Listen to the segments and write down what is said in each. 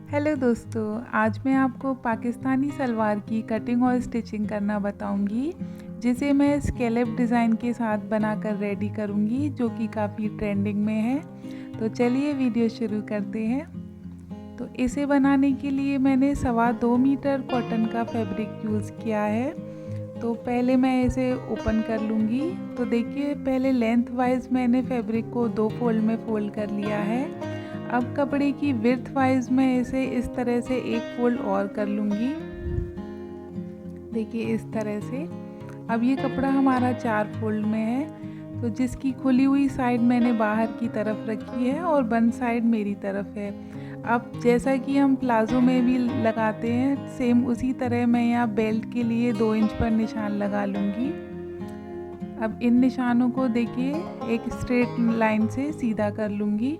Hello दोस्तों, आज मैं आपको पाकिस्तानी सलवार की कटिंग और स्टिचिंग करना बताऊंगी, जिसे मैं स्कैलप डिज़ाइन के साथ बनाकर रेडी करूंगी, जो कि काफ़ी ट्रेंडिंग में है। तो चलिए वीडियो शुरू करते हैं। तो इसे बनाने के लिए मैंने 2.25 मीटर कॉटन का फैब्रिक यूज़ किया है। तो पहले मैं इसे ओपन कर लूँगी। तो देखिए, पहले लेंथ वाइज मैंने फैब्रिक को 2 फोल्ड में फोल्ड कर लिया है। अब कपड़े की विड्थ वाइज मैं इसे इस तरह से एक फोल्ड और कर लूँगी। देखिए इस तरह से। अब ये कपड़ा हमारा 4 फोल्ड में है। तो जिसकी खुली हुई साइड मैंने बाहर की तरफ रखी है और बंद साइड मेरी तरफ है। अब जैसा कि हम प्लाज़ो में भी लगाते हैं, सेम उसी तरह मैं यहाँ बेल्ट के लिए 2 इंच पर निशान लगा लूँगी। अब इन निशानों को देखिए एक स्ट्रेट लाइन से सीधा कर लूँगी।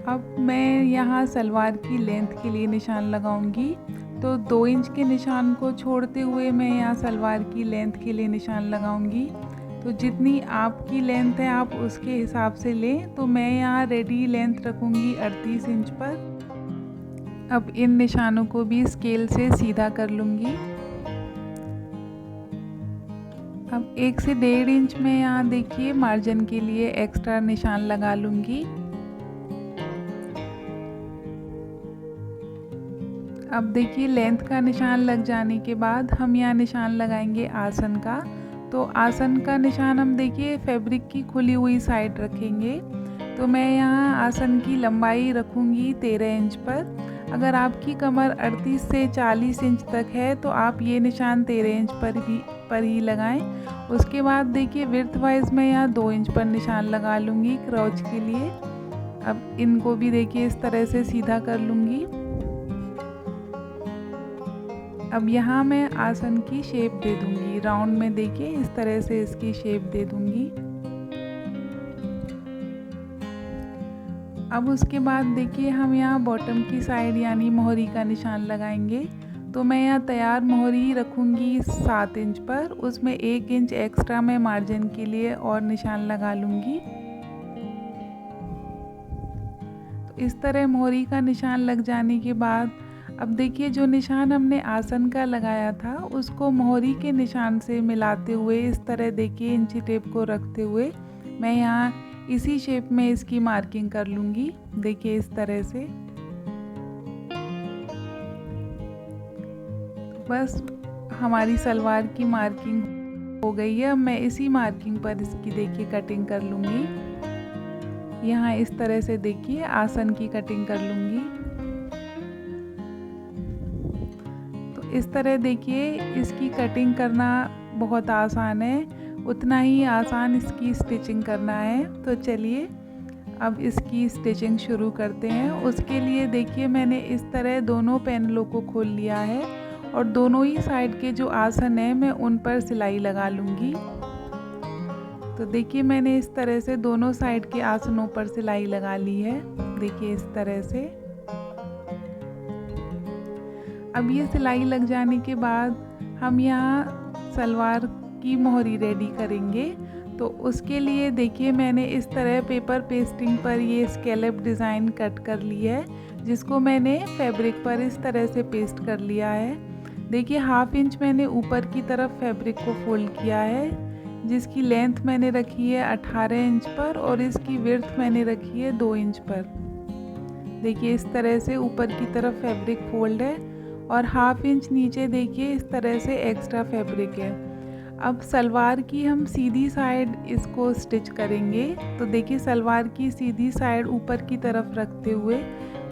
अब मैं यहाँ सलवार की लेंथ के लिए निशान लगाऊंगी। तो 2 इंच के निशान को छोड़ते हुए मैं यहाँ सलवार की लेंथ के लिए निशान लगाऊंगी। तो जितनी आपकी लेंथ है आप उसके हिसाब से लें। तो मैं यहाँ रेडी लेंथ रखूँगी 38 इंच पर। अब इन निशानों को भी स्केल से सीधा कर लूँगी। अब 1 से 1.5 इंच में यहाँ देखिए मार्जिन के लिए एक्स्ट्रा निशान लगा लूँगी। अब देखिए लेंथ का निशान लग जाने के बाद हम यहाँ निशान लगाएंगे आसन का। तो आसन का निशान हम देखिए फैब्रिक की खुली हुई साइड रखेंगे। तो मैं यहाँ आसन की लंबाई रखूँगी 13 इंच पर। अगर आपकी कमर 38 से 40 इंच तक है तो आप ये निशान 13 इंच पर ही लगाएं। उसके बाद देखिए विड्थ वाइज मैं यहाँ 2 इंच पर निशान लगा लूँगी क्रॉच के लिए। अब इनको भी देखिए इस तरह से सीधा कर लूँगी। अब यहाँ मैं आसन की शेप दे दूँगी, राउंड में देखिए इस तरह से इसकी शेप दे दूँगी। अब उसके बाद देखिए हम यहाँ बॉटम की साइड यानी मोहरी का निशान लगाएंगे। तो मैं यहाँ तैयार मोहरी रखूँगी 7 इंच पर, उसमें 1 इंच एक्स्ट्रा मैं मार्जिन के लिए और निशान लगा लूँगी। तो इस तरह मोहरी का निशान लग जाने के बाद अब देखिए जो निशान हमने आसन का लगाया था उसको मोहरी के निशान से मिलाते हुए इस तरह देखिए इंची टेप को रखते हुए मैं यहाँ इसी शेप में इसकी मार्किंग कर लूँगी। देखिए इस तरह से। बस हमारी सलवार की मार्किंग हो गई है। अब मैं इसी मार्किंग पर इसकी देखिए कटिंग कर लूँगी। यहाँ इस तरह से देखिए आसन की कटिंग कर लूँगी। इस तरह देखिए इसकी कटिंग करना बहुत आसान है, उतना ही आसान इसकी स्टिचिंग करना है। तो चलिए अब इसकी स्टिचिंग शुरू करते हैं। उसके लिए देखिए मैंने इस तरह दोनों पैनलों को खोल लिया है और दोनों ही साइड के जो आसन है मैं उन पर सिलाई लगा लूँगी। तो देखिए मैंने इस तरह से दोनों साइड के आसनों पर सिलाई लगा ली है। देखिए इस तरह से। अब ये सिलाई लग जाने के बाद हम यहाँ सलवार की मोहरी रेडी करेंगे। तो उसके लिए देखिए मैंने इस तरह पेपर पेस्टिंग पर ये स्कैलप डिज़ाइन कट कर ली है, जिसको मैंने फैब्रिक पर इस तरह से पेस्ट कर लिया है। देखिए 1/2 इंच मैंने ऊपर की तरफ फैब्रिक को फोल्ड किया है, जिसकी लेंथ मैंने रखी है 18 इंच पर और इसकी विड्थ मैंने रखी है 2 इंच पर। देखिए इस तरह से ऊपर की तरफ फैब्रिक फोल्ड है और 1/2 इंच नीचे देखिए इस तरह से एक्स्ट्रा फैब्रिक है। अब सलवार की हम सीधी साइड इसको स्टिच करेंगे। तो देखिए सलवार की सीधी साइड ऊपर की तरफ रखते हुए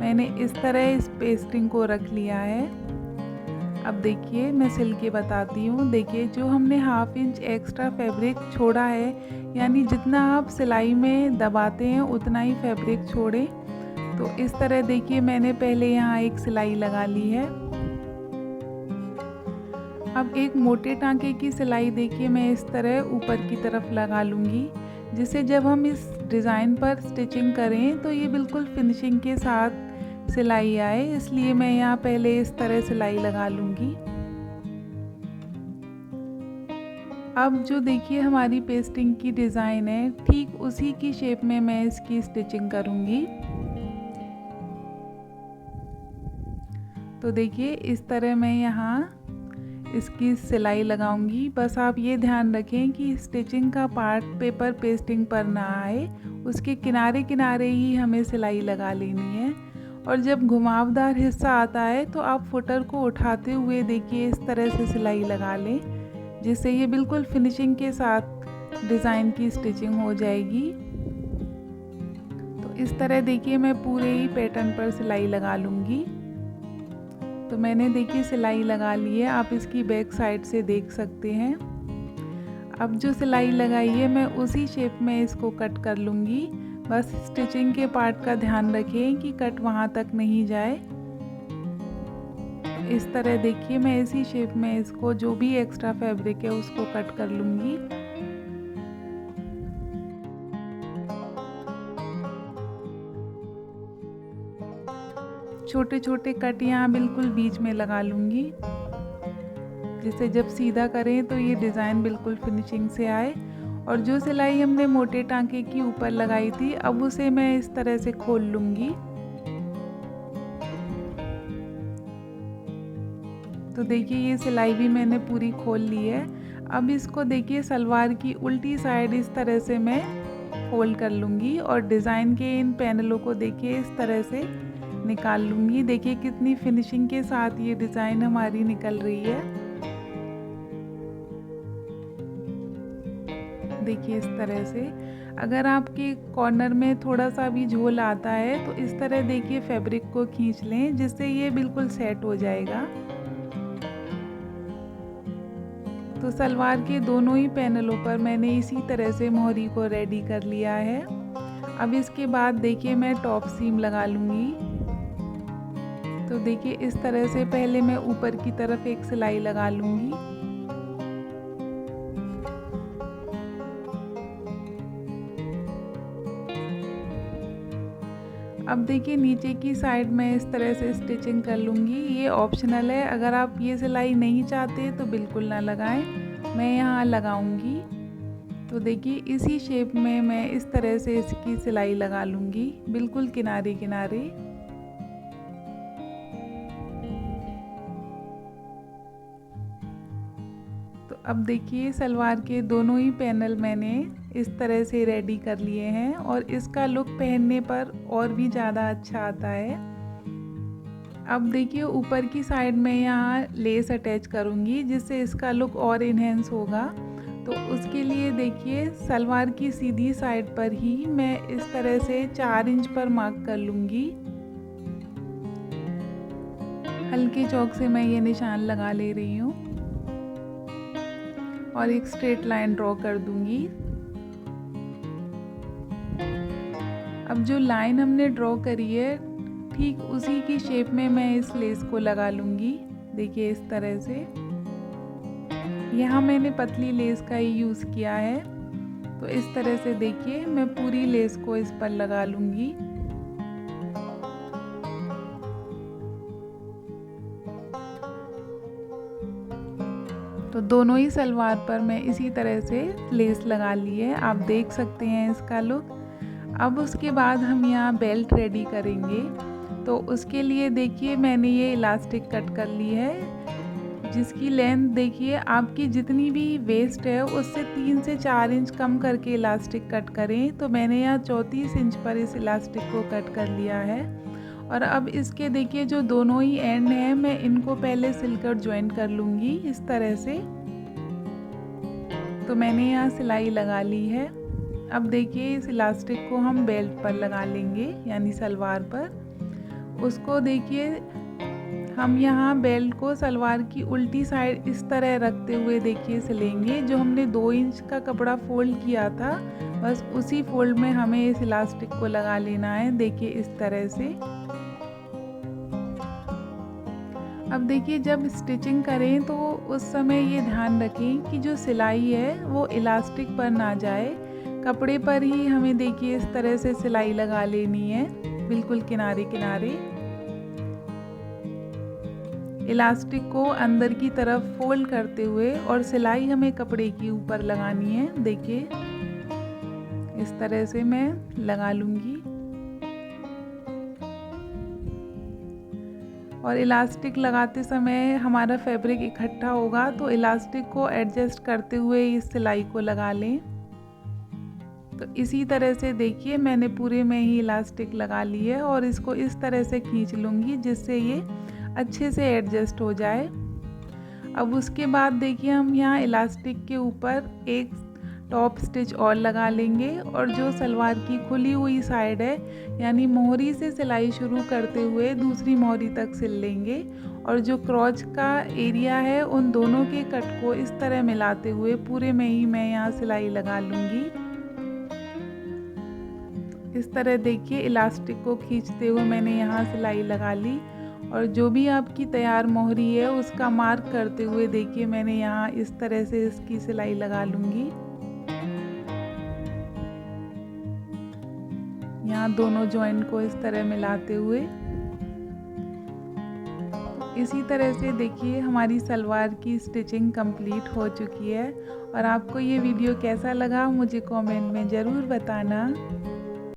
मैंने इस तरह इस पेस्टिंग को रख लिया है। अब देखिए मैं सिल के बताती हूँ। देखिए जो हमने 1/2 इंच एक्स्ट्रा फैब्रिक छोड़ा है, यानी जितना आप सिलाई में दबाते हैं उतना ही फैब्रिक छोड़ें। तो इस तरह देखिए मैंने पहले यहाँ एक सिलाई लगा ली है। अब एक मोटे टांके की सिलाई देखिए मैं इस तरह ऊपर की तरफ लगा लूँगी, जिससे जब हम इस डिज़ाइन पर स्टिचिंग करें तो ये बिल्कुल फिनिशिंग के साथ सिलाई आए, इसलिए मैं यहाँ पहले इस तरह सिलाई लगा लूँगी। अब जो देखिए हमारी पेस्टिंग की डिज़ाइन है, ठीक उसी की शेप में मैं इसकी स्टिचिंग करूँगी। तो देखिए इस तरह मैं यहाँ इसकी सिलाई लगाऊंगी। बस आप ये ध्यान रखें कि स्टिचिंग का पार्ट पेपर पेस्टिंग पर ना आए, उसके किनारे किनारे ही हमें सिलाई लगा लेनी है। और जब घुमावदार हिस्सा आता है तो आप फुटर को उठाते हुए देखिए इस तरह से सिलाई लगा लें, जिससे ये बिल्कुल फिनिशिंग के साथ डिज़ाइन की स्टिचिंग हो जाएगी। तो इस तरह देखिए मैं पूरे ही पैटर्न पर सिलाई लगा लूँगी। तो मैंने देखिए सिलाई लगा ली है, आप इसकी बैक साइड से देख सकते हैं। अब जो सिलाई लगाई है मैं उसी शेप में इसको कट कर लूँगी। बस स्टिचिंग के पार्ट का ध्यान रखें कि कट वहाँ तक नहीं जाए। इस तरह देखिए मैं इसी शेप में इसको जो भी एक्स्ट्रा फैब्रिक है उसको कट कर लूँगी। छोटे छोटे कट यहाँ बिल्कुल बीच में लगा लूँगी, जिससे जब सीधा करें तो ये डिज़ाइन बिल्कुल फिनिशिंग से आए। और जो सिलाई हमने मोटे टांके की ऊपर लगाई थी, अब उसे मैं इस तरह से खोल लूँगी। तो देखिए ये सिलाई भी मैंने पूरी खोल ली है। अब इसको देखिए सलवार की उल्टी साइड इस तरह से मैं फोल्ड कर लूँगी और डिज़ाइन के इन पैनलों को देखिए इस तरह से निकाल लूँगी। देखिए कितनी फिनिशिंग के साथ ये डिज़ाइन हमारी निकल रही है। देखिए इस तरह से अगर आपके कॉर्नर में थोड़ा सा भी झोल आता है तो इस तरह देखिए फैब्रिक को खींच लें, जिससे ये बिल्कुल सेट हो जाएगा। तो सलवार के दोनों ही पैनलों पर मैंने इसी तरह से मोहरी को रेडी कर लिया है। अब इसके बाद देखिए मैं टॉप सीम लगा लूँगी। तो देखिए इस तरह से पहले मैं ऊपर की तरफ एक सिलाई लगा लूँगी। अब देखिए नीचे की साइड में इस तरह से स्टिचिंग कर लूँगी। ये ऑप्शनल है, अगर आप ये सिलाई नहीं चाहते तो बिल्कुल ना लगाएं, मैं यहाँ लगाऊँगी। तो देखिए इसी शेप में मैं इस तरह से इसकी सिलाई लगा लूँगी, बिल्कुल किनारे किनारे। तो अब देखिए सलवार के दोनों ही पैनल मैंने इस तरह से रेडी कर लिए हैं और इसका लुक पहनने पर और भी ज़्यादा अच्छा आता है। अब देखिए ऊपर की साइड में यहाँ लेस अटैच करूँगी, जिससे इसका लुक और इन्हेंस होगा। तो उसके लिए देखिए सलवार की सीधी साइड पर ही मैं इस तरह से 4 इंच पर मार्क कर लूँगी। हल्के चौक से मैं ये निशान लगा ले रही हूँ और एक स्ट्रेट लाइन ड्रॉ कर दूंगी। अब जो लाइन हमने ड्रॉ करी है ठीक उसी की शेप में मैं इस लेस को लगा लूँगी। देखिए इस तरह से, यहाँ मैंने पतली लेस का ही यूज़ किया है। तो इस तरह से देखिए मैं पूरी लेस को इस पर लगा लूँगी। तो दोनों ही सलवार पर मैं इसी तरह से लेस लगा ली है, आप देख सकते हैं इसका लुक। अब उसके बाद हम यहाँ बेल्ट रेडी करेंगे। तो उसके लिए देखिए मैंने ये इलास्टिक कट कर ली है, जिसकी लेंथ देखिए आपकी जितनी भी वेस्ट है उससे 3 से 4 इंच कम करके इलास्टिक कट करें। तो मैंने यहाँ 34 इंच पर इस इलास्टिक को कट कर लिया है। और अब इसके देखिए जो दोनों ही एंड हैं मैं इनको पहले सिलकर ज्वाइन कर लूँगी इस तरह से। तो मैंने यहाँ सिलाई लगा ली है। अब देखिए इस इलास्टिक को हम बेल्ट पर लगा लेंगे, यानी सलवार पर। उसको देखिए हम यहाँ बेल्ट को सलवार की उल्टी साइड इस तरह रखते हुए देखिए सिलेंगे। जो हमने 2 इंच का कपड़ा फोल्ड किया था बस उसी फोल्ड में हमें इस इलास्टिक को लगा लेना है। देखिए इस तरह से। अब देखिए जब स्टिचिंग करें तो उस समय ये ध्यान रखें कि जो सिलाई है वो इलास्टिक पर ना जाए, कपड़े पर ही हमें देखिए इस तरह से सिलाई लगा लेनी है, बिल्कुल किनारे किनारे। इलास्टिक को अंदर की तरफ फोल्ड करते हुए और सिलाई हमें कपड़े के ऊपर लगानी है। देखिए इस तरह से मैं लगा लूँगी और इलास्टिक लगाते समय हमारा फैब्रिक इकट्ठा होगा तो इलास्टिक को एडजस्ट करते हुए इस सिलाई को लगा लें। तो इसी तरह से देखिए मैंने पूरे में ही इलास्टिक लगा ली है और इसको इस तरह से खींच लूँगी जिससे ये अच्छे से एडजस्ट हो जाए। अब उसके बाद देखिए हम यहाँ इलास्टिक के ऊपर एक टॉप स्टिच और लगा लेंगे और जो सलवार की खुली हुई साइड है यानी मोहरी से सिलाई शुरू करते हुए दूसरी मोहरी तक सिल लेंगे और जो क्रॉच का एरिया है उन दोनों के कट को इस तरह मिलाते हुए पूरे में ही मैं यहाँ सिलाई लगा लूँगी। इस तरह देखिए इलास्टिक को खींचते हुए मैंने यहाँ सिलाई लगा ली और जो भी आपकी तैयार मोहरी है उसका मार्क करते हुए देखिए मैंने यहाँ इस तरह से इसकी सिलाई लगा लूँगी। यहाँ दोनों जॉइंट को इस तरह मिलाते हुए इसी तरह से देखिए हमारी सलवार की स्टिचिंग कंप्लीट हो चुकी है। और आपको ये वीडियो कैसा लगा मुझे कमेंट में ज़रूर बताना।